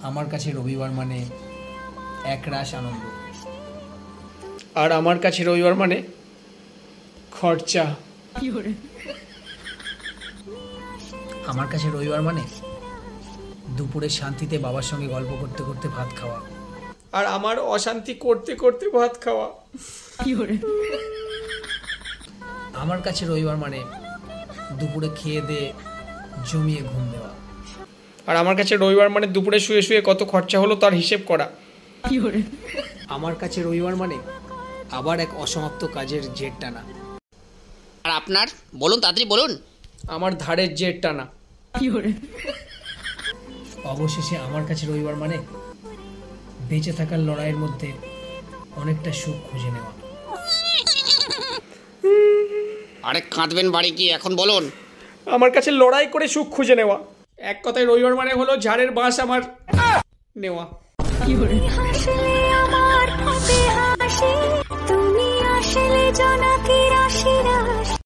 আমার কাছে রবিবার মানে একরাশ আনন্দ। আর আমার কাছে রবিবার মানে খরচা। আমার কাছে রবিবার মানে দুপুরে শান্তিতে বাবার সঙ্গে গল্প করতে করতে ভাত খাওয়া। আর আমার অশান্তি করতে করতে ভাত খাওয়া। আমার কাছে রবিবার মানে দুপুরে খেয়ে দিয়ে জমিয়ে ঘুম দেওয়া। আর আমার কাছে রবিবার মানে দুপুরে শুয়ে শুয়ে কত খরচা হলো তার হিসেব করা। আমার কাছে রবিবার মানে আবার এক অসমাপ্ত কাজের জের টানা। আর আপনার বলুন, তাড়াতাড়ি বলুন। আমার ধারের জের টানা। অবশেষে আমার কাছে রবিবার মানে বেঁচে থাকার লড়াইয়ের মধ্যে অনেকটা সুখ খুঁজে নেওয়া। আরে কাঁদবেন বাড়ি কি, এখন বলুন। আমার কাছে লড়াই করে সুখ খুঁজে নেওয়া। এক কথায় রবিবার মানে হলো ঝাড়ের বাঁশ আমার নেওয়া।